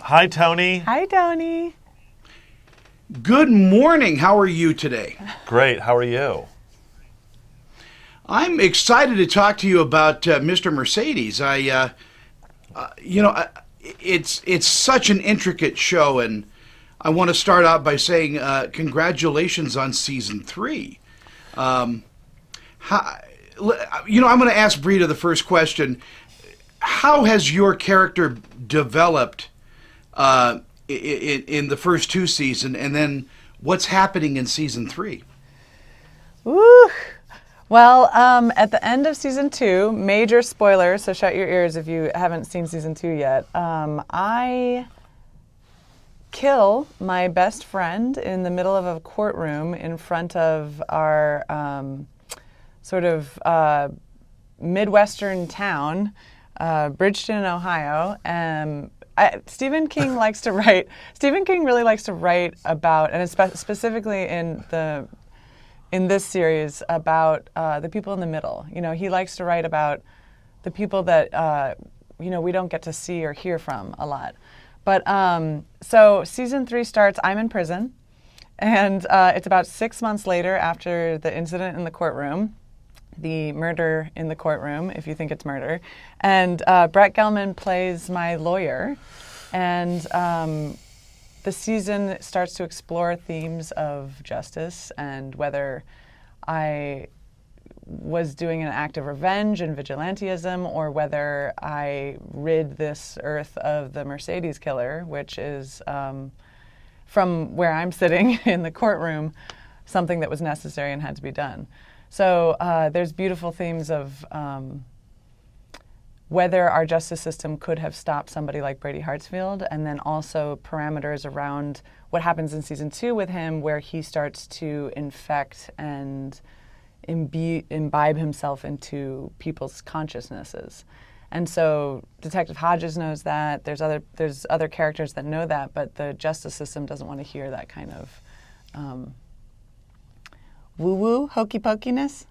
Hi, Tony. Hi, Tony. Good morning. How are you today? Great. How are you? I'm excited to talk to you about Mr. Mercedes. It's such an intricate show, and I want to start out by saying congratulations on season 3. I'm going to ask Breeda the first question. How has your character developed in the first 2 seasons, and then what's happening in season 3? Woo! Well, at the end of season 2, major spoiler, so shut your ears if you haven't seen season 2 yet, I kill my best friend in the middle of a courtroom in front of our sort of Midwestern town, Bridgeton, Ohio. Stephen King likes to write. Stephen King really likes to write about, and specifically in this series, about the people in the middle. You know, he likes to write about the people that we don't get to see or hear from a lot. But so season 3 starts. I'm in prison, and it's about 6 months later after the incident in the courtroom. The murder in the courtroom, if you think it's murder. And Brett Gelman plays my lawyer. And the season starts to explore themes of justice and whether I was doing an act of revenge and vigilantism, or whether I rid this earth of the Mercedes killer, which is, from where I'm sitting in the courtroom, something that was necessary and had to be done. So there's beautiful themes of whether our justice system could have stopped somebody like Brady Hartsfield, and then also parameters around what happens in season 2 with him, where he starts to infect and imbibe himself into people's consciousnesses. And so Detective Hodges knows that. There's other characters that know that, but the justice system doesn't want to hear that kind of woo-woo, hokey-pokiness.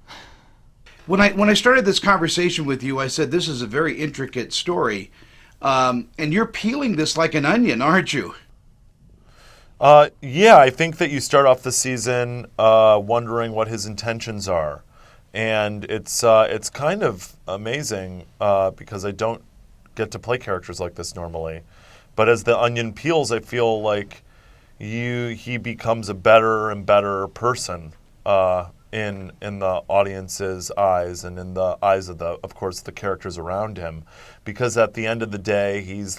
When I started this conversation with you, I said this is a very intricate story, and you're peeling this like an onion, aren't you? Yeah, I think that you start off the season wondering what his intentions are, and it's kind of amazing because I don't get to play characters like this normally. But as the onion peels, I feel like he becomes a better and better person. In the audience's eyes and in the eyes of course, the characters around him. Because at the end of the day, he's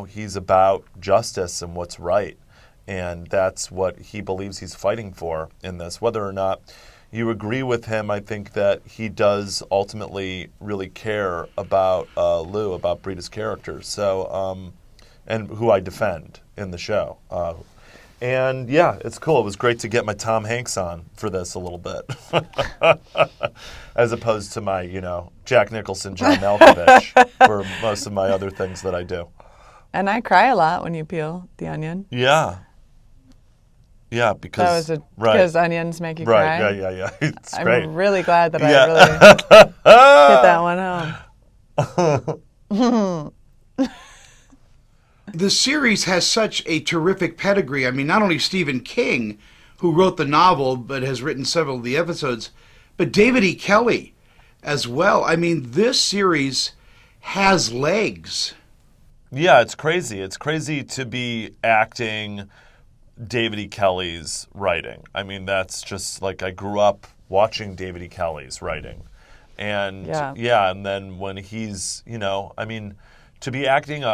he's about justice and what's right. And that's what he believes he's fighting for in this. Whether or not you agree with him, I think that he does ultimately really care about Lou, about Breeda's character. So, and who I defend in the show. And yeah, it's cool. It was great to get my Tom Hanks on for this a little bit, as opposed to my, Jack Nicholson, John Malkovich for most of my other things that I do. And I cry a lot when you peel the onion. Yeah. Yeah, because because onions make you cry. Right. Yeah. It's great. I'm really glad that I really hit that one home. The series has such a terrific pedigree. I mean, not only Stephen King, who wrote the novel but has written several of the episodes, but David E. Kelley as well. I mean, this series has legs. Yeah, it's crazy. It's crazy to be acting David E. Kelley's writing. I mean, that's just like I grew up watching David E. Kelley's writing. And and then when he's, to be acting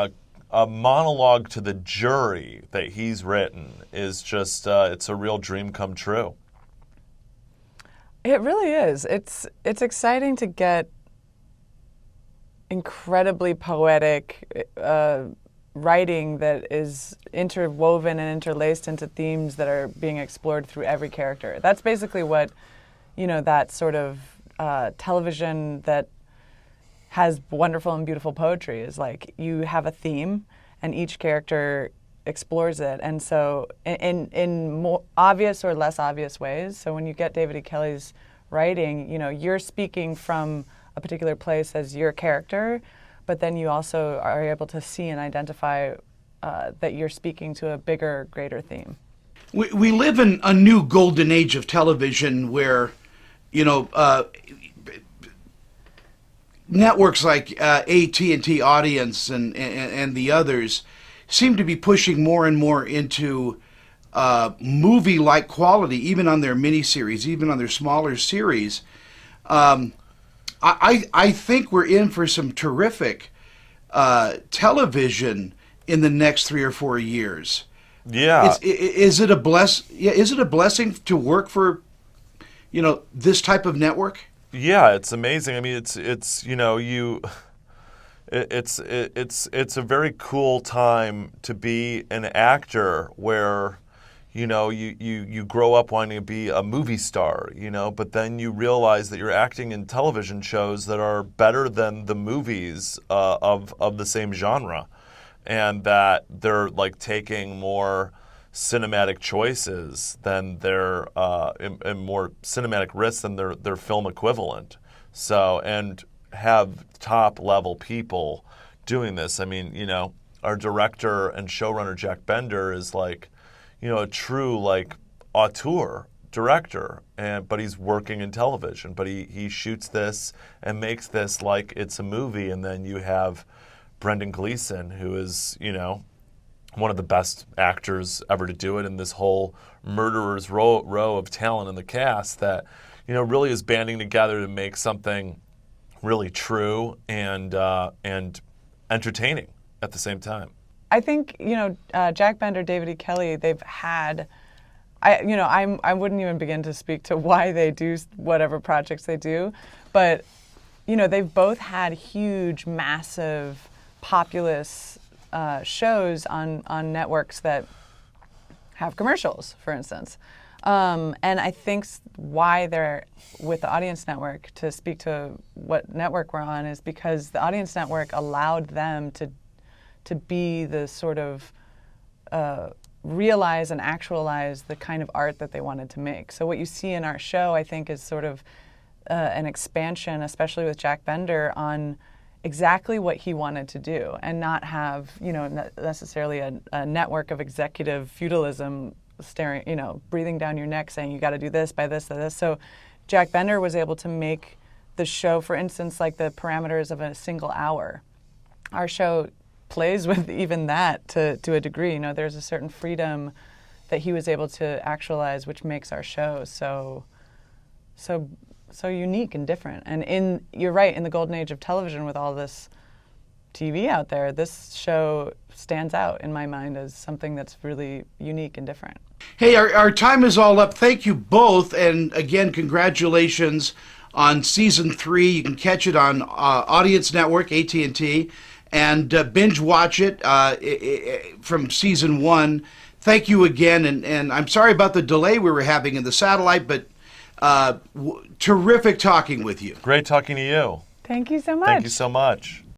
a monologue to the jury that he's written is just, it's a real dream come true. It really is. It's exciting to get incredibly poetic writing that is interwoven and interlaced into themes that are being explored through every character. That's basically what, that sort of television that has wonderful and beautiful poetry is like. You have a theme and each character explores it. And so in more obvious or less obvious ways. So when you get David E. Kelley's writing, you're speaking from a particular place as your character, but then you also are able to see and identify that you're speaking to a bigger, greater theme. We live in a new golden age of television where, networks like AT&T Audience and the others seem to be pushing more and more into movie-like quality, even on their miniseries, even on their smaller series. I think we're in for some terrific television in the next 3 or 4 years. Yeah. Is it a blessing to work for, this type of network? Yeah, it's amazing. I mean, it's a very cool time to be an actor where, you grow up wanting to be a movie star, but then you realize that you're acting in television shows that are better than the movies of the same genre, and that they're like taking more cinematic choices than their and more cinematic risks than their film equivalent. So, and have top level people doing this. I mean, our director and showrunner Jack Bender is like, a true like auteur director, but he's working in television. But he shoots this and makes this like it's a movie. And then you have Brendan Gleeson, who is one of the best actors ever to do it, in this whole murderer's row of talent in the cast that really is banding together to make something really true and entertaining at the same time. I think Jack Bender, David E. Kelley, they've had. I wouldn't even begin to speak to why they do whatever projects they do, but they've both had huge, massive, populous shows on networks that have commercials, for instance. And I think why they're with the Audience Network, to speak to what network we're on, is because the Audience Network allowed them to be the sort of realize and actualize the kind of art that they wanted to make. So what you see in our show, I think, is sort of an expansion, especially with Jack Bender, on exactly what he wanted to do, and not have necessarily a network of executive feudalism staring, breathing down your neck saying you got to do this by this, by this. So Jack Bender was able to make the show, for instance, like the parameters of a single hour. Our show plays with even that to a degree. There's a certain freedom that he was able to actualize, which makes our show so unique and different. And you're right, in the golden age of television with all this TV out there, this show stands out in my mind as something that's really unique and different. Hey, our time is all up. Thank you both, and again, congratulations on season 3. You can catch it on Audience Network, AT&T, and binge watch it from season 1. Thank you again, and I'm sorry about the delay we were having in the satellite, but terrific talking with you. Great talking to you. Thank you so much. Thank you so much.